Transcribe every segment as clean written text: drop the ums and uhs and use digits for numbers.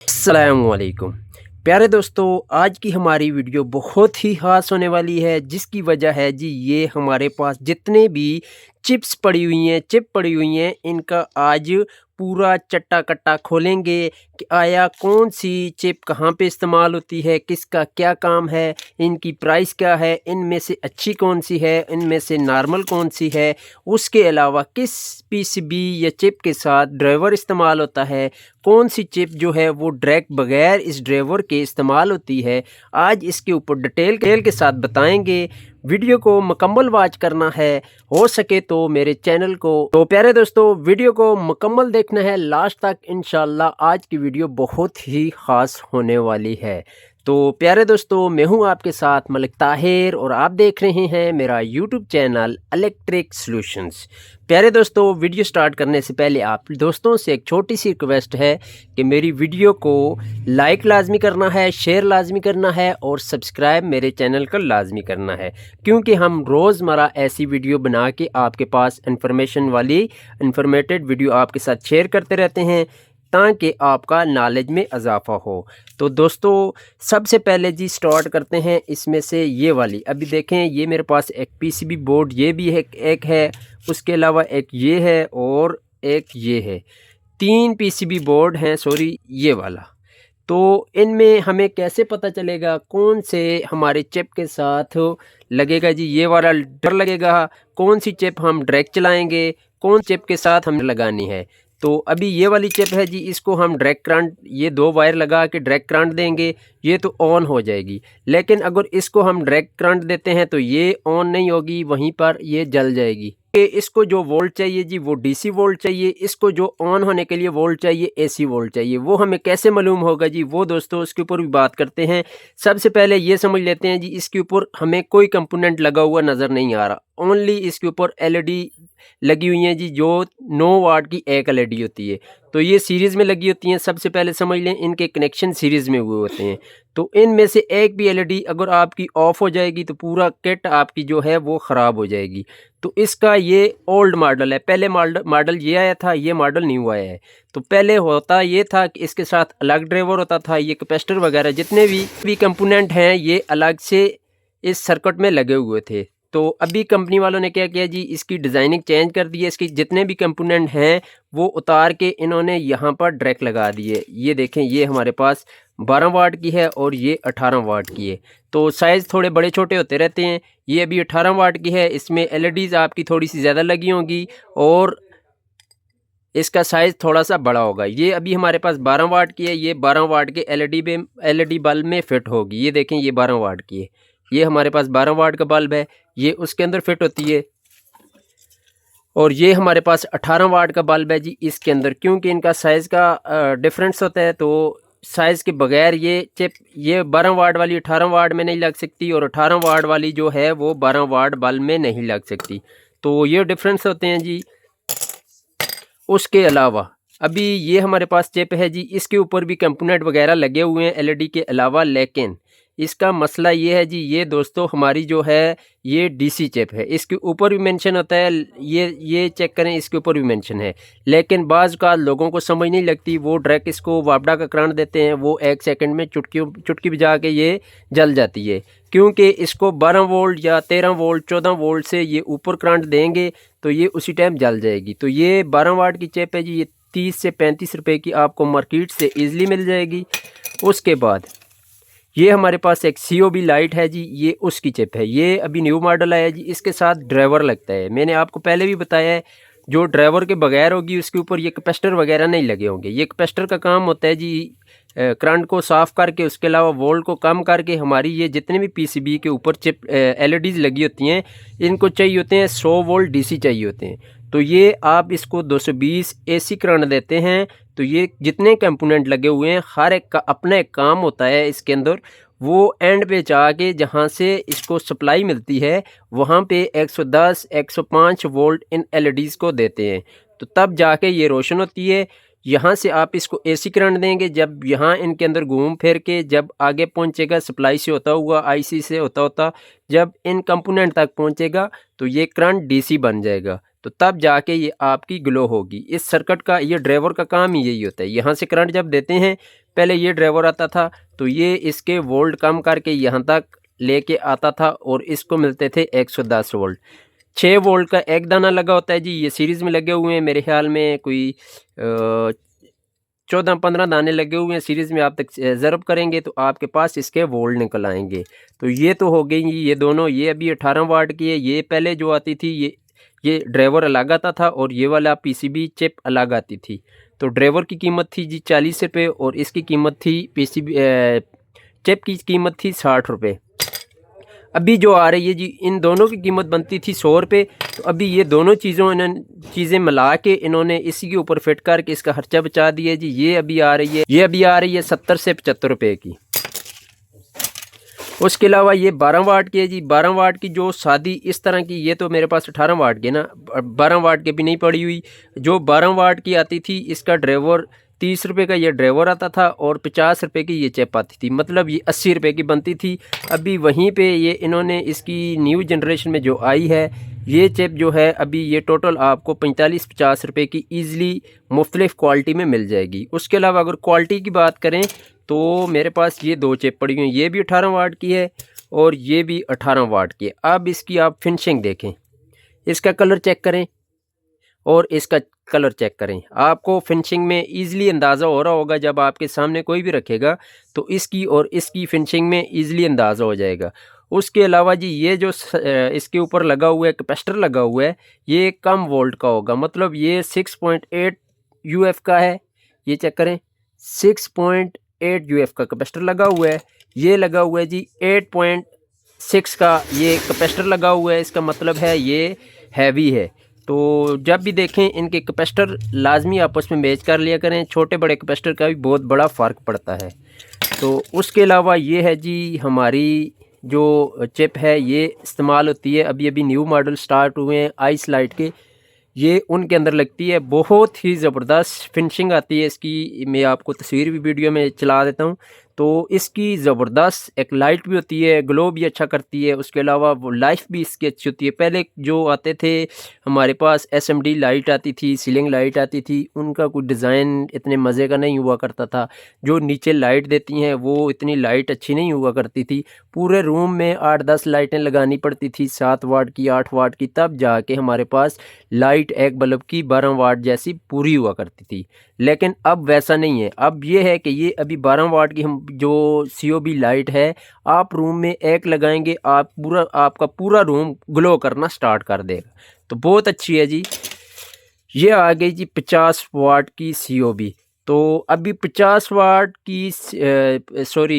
अस्सलामुअलैकुम प्यारे दोस्तों, आज की हमारी वीडियो बहुत ही ख़ास होने वाली है। जिसकी वजह है जी, ये हमारे पास जितने भी चिप पड़ी हुई हैं, इनका आज पूरा चट्टा कट्टा खोलेंगे कि आया कौन सी चिप कहाँ पे इस्तेमाल होती है, किसका क्या काम है, इनकी प्राइस क्या है, इनमें से अच्छी कौन सी है, इनमें से नॉर्मल कौन सी है, उसके अलावा किस पीसीबी या चिप के साथ ड्राइवर इस्तेमाल होता है, कौन सी चिप जो है वो डायरेक्ट बगैर इस ड्राइवर के इस्तेमाल होती है। आज इसके ऊपर डिटेल के साथ बताएंगे। वीडियो को मुकम्मल वॉच करना है, हो सके तो मेरे चैनल को। तो प्यारे दोस्तों, वीडियो को मुकम्मल देखना है लास्ट तक। इंशाल्लाह आज की वीडियो बहुत ही ख़ास होने वाली है। तो प्यारे दोस्तों, मैं हूं आपके साथ मलिक ताहिर और आप देख रहे हैं मेरा यूट्यूब चैनल इलेक्ट्रिक सॉल्यूशंस। प्यारे दोस्तों, वीडियो स्टार्ट करने से पहले आप दोस्तों से एक छोटी सी रिक्वेस्ट है कि मेरी वीडियो को लाइक लाजमी करना है, शेयर लाजमी करना है और सब्सक्राइब मेरे चैनल का लाजमी करना है, क्योंकि हम रोज़मर्रा ऐसी वीडियो बना के आपके पास इंफॉर्मेटेड वीडियो आपके साथ शेयर करते रहते हैं ताकि आपका नॉलेज में इजाफ़ा हो। तो दोस्तों, सबसे पहले जी स्टार्ट करते हैं इसमें से ये वाली। अभी देखें, ये मेरे पास एक पीसीबी बोर्ड ये भी है, एक है, उसके अलावा एक ये है और एक ये है। 3 पीसीबी बोर्ड हैं, सॉरी ये वाला। तो इनमें हमें कैसे पता चलेगा कौन से हमारे चिप के साथ लगेगा जी? ये वाला डर लगेगा। कौन सी चिप हम डायरेक्ट चलाएंगे, कौन चिप के साथ हमें लगानी है? तो अभी ये वाली चिप है जी, इसको हम डायरेक्ट करंट, ये 2 वायर लगा के डायरेक्ट करंट देंगे, ये तो ऑन हो जाएगी। लेकिन अगर इसको हम डायरेक्ट करंट देते हैं तो ये ऑन नहीं होगी, वहीं पर ये जल जाएगी। इसको जो वोल्ट चाहिए जी वो डीसी वोल्ट चाहिए, इसको जो ऑन होने के लिए वोल्ट चाहिए एसी वोल्ट चाहिए। वो हमें कैसे मालूम होगा जी? वो दोस्तों उसके ऊपर भी बात करते हैं। सबसे पहले ये समझ लेते हैं जी, इसके ऊपर हमें कोई कंपोनेंट लगा हुआ नज़र नहीं आ रहा, ओनली इसके ऊपर एलईडी लगी हुई हैं जी, जो 9 वाट की एक एलईडी होती है। तो ये सीरीज़ में लगी होती हैं। सबसे पहले समझ लें, इनके कनेक्शन सीरीज़ में हुए होते हैं। तो इनमें से एक भी एलईडी अगर आपकी ऑफ हो जाएगी तो पूरा किट आपकी जो है वो ख़राब हो जाएगी। तो इसका ये ओल्ड मॉडल है, पहले मॉडल ये आया था, ये मॉडल न्यू आया है। तो पहले होता ये था कि इसके साथ अलग ड्राइवर होता था, ये कैपेसिटर वगैरह जितने भी कंपोनेंट हैं ये अलग से इस सर्किट में लगे हुए थे। तो अभी कंपनी वालों ने क्या किया जी, इसकी डिज़ाइनिंग चेंज कर दी है, इसकी जितने भी कंपोनेंट हैं वो उतार के इन्होंने यहाँ पर डायरेक्ट लगा दिए। ये देखें, ये हमारे पास 12 वाट की है और ये 18 वाट की है। तो साइज़ थोड़े बड़े छोटे होते रहते हैं। ये अभी 18 वाट की है, इसमें एलईडीज़ आपकी थोड़ी सी ज़्यादा लगी होंगी और इसका साइज़ थोड़ा सा बड़ा होगा। ये अभी हमारे पास 12 वाट की है, ये 12 वाट के एलईडी बल्ब में फ़िट होगी। ये देखें, ये 12 वाट की है, ये हमारे पास 12 वाट का बल्ब है, ये उसके अंदर फिट होती है। और ये हमारे पास 18 वाट का बल्ब है जी इसके अंदर, क्योंकि इनका साइज़ का डिफरेंस होता है। तो साइज़ के बगैर ये चिप, ये 12 वाट वाली 18 वाट में नहीं लग सकती और 18 वाट वाली जो है वो 12 वाट बल्ब में नहीं लग सकती। तो ये डिफरेंस होते हैं जी। उसके अलावा अभी ये हमारे पास चिप है जी, इसके ऊपर भी कंपोनेंट वगैरह लगे हुए हैं एलईडी के अलावा। लेकिन इसका मसला ये है जी, ये दोस्तों हमारी जो है ये डीसी चिप है, इसके ऊपर भी मेंशन होता है, ये चेक करें, इसके ऊपर भी मेंशन है। लेकिन बाज़ का लोगों को समझ नहीं लगती, वो डायरेक्ट इसको वापडा का करंट देते हैं, वो 1 सेकंड में चुटकी बजा के ये जल जाती है। क्योंकि इसको 12 वोल्ट या 13 वोल्ट 14 वोल्ट से ये ऊपर करंट देंगे तो ये उसी टाइम जल जाएगी। तो ये 12 वाट की चिप है जी, ये 30 से 35 रुपए की आपको मार्केट से ईज़िली मिल जाएगी। उसके बाद ये हमारे पास एक COB लाइट है जी, ये उसकी चिप है, ये अभी न्यू मॉडल आया जी, इसके साथ ड्राइवर लगता है। मैंने आपको पहले भी बताया है, जो ड्राइवर के बगैर होगी उसके ऊपर ये कैपेसिटर वगैरह नहीं लगे होंगे। ये कैपेसिटर का काम होता है जी करंट को साफ़ करके, उसके अलावा वोल्ट को कम करके हमारी ये जितने भी पीसीबी के ऊपर चिप एलईडीज़ लगी होती हैं, इनको चाहिए होते हैं 100 वोल्ट डीसी चाहिए होते हैं। तो ये आप इसको 220 एसी करंट देते हैं तो ये जितने कंपोनेंट लगे हुए हैं हर एक का अपना एक काम होता है इसके अंदर। वो एंड पे जाके जहाँ से इसको सप्लाई मिलती है वहाँ पे 110 105 वोल्ट इन एलईडीज़ को देते हैं, तो तब जाके ये रोशन होती है। यहाँ से आप इसको एसी करंट देंगे, जब यहाँ इनके अंदर घूम फिर के जब आगे पहुँचेगा सप्लाई से होता हुआ, आईसी से होता जब इन कंपोनेंट तक पहुँचेगा तो ये करंट डीसी बन जाएगा। तो तब जाके ये आपकी ग्लो होगी। इस सर्किट का, ये ड्राइवर का काम ही यही होता है। यहाँ से करंट जब देते हैं पहले ये ड्राइवर आता था तो ये इसके वोल्ट कम करके यहाँ तक लेके आता था और इसको मिलते थे 110 वोल्ट। 6 वोल्ट का एक दाना लगा होता है जी, ये सीरीज़ में लगे हुए हैं, मेरे ख्याल में कोई 14-15 दाने लगे हुए हैं सीरीज़ में। आप तक ज़रब करेंगे तो आपके पास इसके वोल्ट निकल आएंगे। तो ये तो हो गई ये दोनों, ये अभी 18 वाट की है। ये पहले जो आती थी ये ड्राइवर अलग आता था और ये वाला पीसीबी चिप अलग आती थी। तो ड्राइवर की कीमत थी जी 40 रुपये और इसकी कीमत थी पीसीबी चिप की कीमत थी 60 रुपये। अभी जो आ रही है जी, इन दोनों की कीमत बनती थी 100 रुपये। तो अभी ये दोनों चीज़ें मिला के इन्होंने इसी के ऊपर फिट करके इसका खर्चा बचा दिया जी। ये अभी आ रही है 70 से 75 रुपये की। उसके अलावा ये 12 वाट की है जी। 12 वाट की जो सादी इस तरह की, ये तो मेरे पास 18 वाट की है ना, 12 वाट की भी नहीं पड़ी हुई। जो 12 वाट की आती थी इसका ड्राइवर 30 रुपये का ये ड्राइवर आता था और 50 रुपये की ये चिप आती थी, मतलब ये 80 रुपये की बनती थी। अभी वहीं पे ये इन्होंने इसकी न्यू जनरेशन में जो आई है ये चिप जो है, अभी ये टोटल आपको 45-50 रुपये की ईज़िली मुख्तलिफ़ क्वालिटी में मिल जाएगी। उसके अलावा अगर क्वालिटी की बात करें तो मेरे पास ये 2 चिप पड़ी हुई हैं, ये भी 18 वाट की है और ये भी 18 वाट की है। अब इसकी आप फिनिशिंग देखें, इसका कलर चेक करें और इसका कलर चेक करें। आपको फिनिशिंग में ईज़िली अंदाज़ा हो रहा होगा, जब आपके सामने कोई भी रखेगा तो इसकी और इसकी फिनिशिंग में ईज़िली अंदाज़ा हो जाएगा। उसके अलावा जी ये जो इसके ऊपर लगा हुआ है कैपेसिटर लगा हुआ है, ये कम वोल्ट का होगा, मतलब ये 6.8 यूएफ का है। ये चेक करें, 6.8 यूएफ का कैपेसिटर लगा हुआ है। ये लगा हुआ है जी 8.6 का ये कैपेसिटर लगा हुआ है, इसका मतलब है ये हैवी है। तो जब भी देखें इनके कैपेसिटर लाजमी आपस में मैच कर लिया करें, छोटे बड़े कैपेसिटर का भी बहुत बड़ा फ़र्क पड़ता है। तो उसके अलावा ये है जी हमारी जो चिप है ये इस्तेमाल होती है, अभी अभी न्यू मॉडल स्टार्ट हुए हैं आइस लाइट के, ये उनके अंदर लगती है, बहुत ही ज़बरदस्त फिनिशिंग आती है इसकी। मैं आपको तस्वीर भी वीडियो में चला देता हूँ। तो इसकी ज़बरदस्त एक लाइट भी होती है, ग्लो भी अच्छा करती है। उसके अलावा वो लाइफ भी इसकी अच्छी होती है। पहले जो आते थे हमारे पास एसएमडी लाइट आती थी, सीलिंग लाइट आती थी, उनका कोई डिज़ाइन इतने मज़े का नहीं हुआ करता था। जो नीचे लाइट देती हैं वो इतनी लाइट अच्छी नहीं हुआ करती थी। पूरे रूम में 8-10 लाइटें लगानी पड़ती थी, 7 वाट की, 8 वाट की, तब जाके हमारे पास लाइट एक बल्ब की 12 वाट जैसी पूरी हुआ करती थी। लेकिन अब वैसा नहीं है। अब ये है कि ये अभी 12 वाट की हम जो सीओबी लाइट है, आप रूम में एक लगाएंगे आपका पूरा रूम ग्लो करना स्टार्ट कर देगा। तो बहुत अच्छी है जी। ये आ गई जी 50 वाट की सीओबी। तो अभी 50 वाट की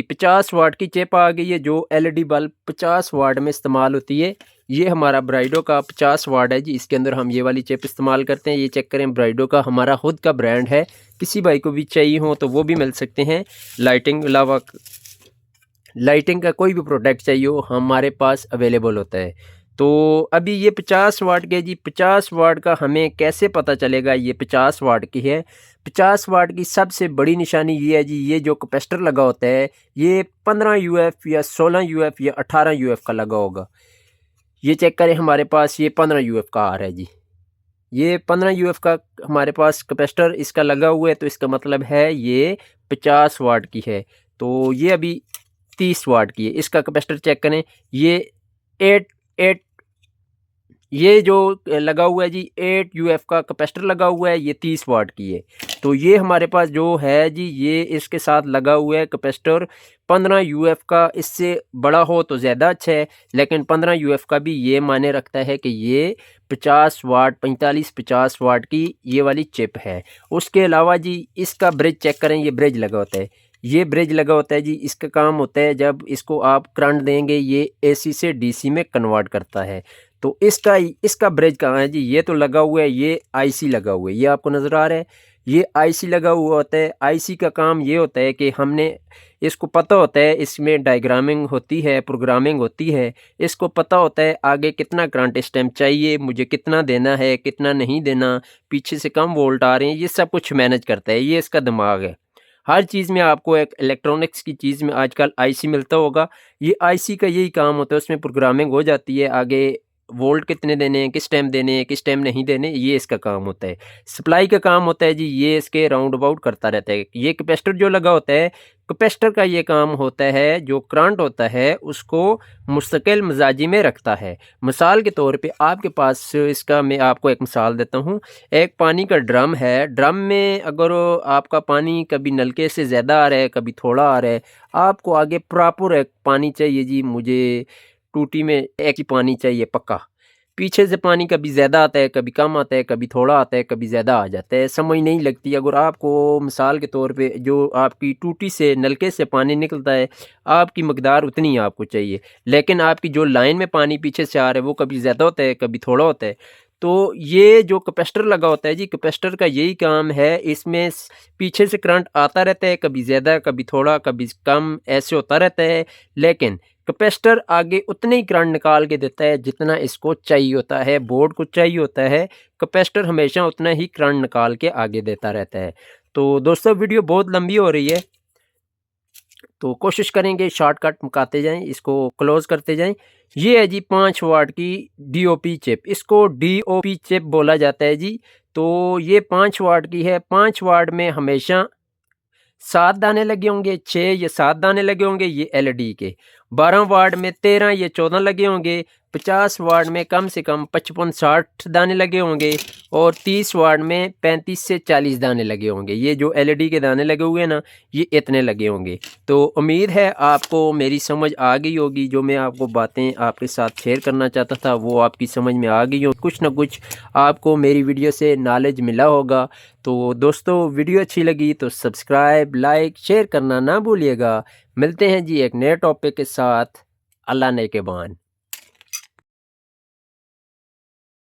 50 वाट की चिप आ गई है जो एलईडी बल्ब 50 वाट में इस्तेमाल होती है। ये हमारा ब्राइडो का 50 वाट है जी, इसके अंदर हम ये वाली चिप इस्तेमाल करते हैं। ये चेक करें, ब्राइडो का हमारा खुद का ब्रांड है, किसी भाई को भी चाहिए हो तो वो भी मिल सकते हैं। लाइटिंग का कोई भी प्रोडक्ट चाहिए हो हमारे पास अवेलेबल होता है। तो अभी ये 50 वाट के जी, 50 वाट का हमें कैसे पता चलेगा ये 50 वाट की है? 50 वाट की सबसे बड़ी निशानी ये है जी, ये जो कैपेसिटर लगा होता है ये 15 यूएफ या 16 यूएफ या 18 यूएफ का लगा होगा। ये चेक करें, हमारे पास ये 15 यूएफ का आ रहा है जी। ये 15 यूएफ का हमारे पास कैपेसिटर इसका लगा हुआ है, तो इसका मतलब है ये 50 वाट की है। तो ये अभी 30 वाट की है। इसका कैपेसिटर चेक करें, ये 8 ये जो लगा हुआ है जी 8 यूएफ का कैपेसिटर लगा हुआ है, ये 30 वाट की है। तो ये हमारे पास जो है जी, ये इसके साथ लगा हुआ है कैपेसिटर 15 यूएफ का। इससे बड़ा हो तो ज़्यादा अच्छा है, लेकिन 15 यूएफ का भी ये मायने रखता है कि ये 50 वाट 45-50 वाट की ये वाली चिप है। उसके अलावा जी इसका ब्रिज चेक करें, ये ब्रिज लगा होता है, ये ब्रिज लगा होता है जी। इसका काम होता है जब इसको आप करंट देंगे ये एसी से डीसी में कन्वर्ट करता है। तो इसका ब्रिज कहाँ है जी? ये तो लगा हुआ है, ये आईसी लगा हुआ है, ये आपको नज़र आ रहा है, ये आईसी लगा हुआ होता है। आईसी का काम ये होता है कि हमने इसको पता होता है, इसमें डायग्रामिंग होती है, प्रोग्रामिंग होती है, इसको पता होता है आगे कितना करंट इस टाइम चाहिए, मुझे कितना देना है, कितना नहीं देना, पीछे से कम वोल्ट आ रहे हैं, ये सब कुछ मैनेज करता है, ये इसका दिमाग है। हर चीज़ में आपको एक इलेक्ट्रॉनिक्स की चीज़ में आजकल आईसी मिलता होगा, ये आईसी का यही काम होता है, उसमें प्रोग्रामिंग हो जाती है, आगे वोल्ट कितने देने हैं, किस टाइम देने हैं, किस टाइम नहीं देने, ये इसका काम होता है। सप्लाई का काम होता है जी, ये इसके राउंड अबाउट करता रहता है। ये कैपेसिटर जो लगा होता है, कैपेसिटर का ये काम होता है, जो करंट होता है उसको मुस्तकिल मिजाजी में रखता है। मिसाल के तौर पे आपके पास, इसका मैं आपको एक मिसाल देता हूँ। एक पानी का ड्रम है, ड्रम में अगर आपका पानी कभी नलके से ज़्यादा आ रहा है, कभी थोड़ा आ रहा है, आपको आगे प्रॉपर एक पानी चाहिए जी, मुझे टूटी में एक ही पानी चाहिए पक्का। पीछे से पानी कभी ज़्यादा आता है, कभी कम आता है, कभी थोड़ा आता है, कभी ज़्यादा आ जाता है, समझ नहीं लगती। अगर आपको मिसाल के तौर पे जो आपकी टूटी से, नलके से पानी निकलता है, आपकी मकदार उतनी ही आपको चाहिए, लेकिन आपकी जो लाइन में पानी पीछे से आ रहा है वो कभी ज़्यादा होता है, कभी थोड़ा होता है। तो ये जो कैपेसिटर लगा होता है जी, कैपेसिटर का यही काम है, इसमें पीछे से करंट आता रहता है, कभी ज़्यादा, कभी थोड़ा, कभी कम, ऐसे होता रहता है। लेकिन कैपेसिटर आगे उतने ही करंट निकाल के देता है जितना इसको चाहिए होता है, बोर्ड को चाहिए होता है। कैपेसिटर हमेशा उतना ही करंट निकाल के आगे देता रहता है। तो दोस्तों, वीडियो बहुत लंबी हो रही है, तो कोशिश करेंगे शॉर्टकट मुकाते जाएं, इसको क्लोज करते जाएं। ये है जी 5 वाट की डीओपी चिप, इसको डीओपी चिप बोला जाता है जी। तो ये 5 वाट की है। 5 वाट में हमेशा 7 दाने लगे होंगे, 6 या 7 दाने लगे होंगे ये एलईडी के। 12 वाट में 13 या 14 लगे होंगे। 50 वाट में कम से कम 55-60 दाने लगे होंगे, और 30 वाट में 35 से 40 दाने लगे होंगे। ये जो एलईडी के दाने लगे हुए हैं ना, ये इतने लगे होंगे। तो उम्मीद है आपको मेरी समझ आ गई होगी। जो मैं आपको बातें आपके साथ शेयर करना चाहता था वो आपकी समझ में आ गई हो, कुछ ना कुछ आपको मेरी वीडियो से नॉलेज मिला होगा। तो दोस्तों, वीडियो अच्छी लगी तो सब्सक्राइब, लाइक, शेयर करना ना भूलिएगा। मिलते हैं जी एक नए टॉपिक के साथ। अल्लाह ने के बान।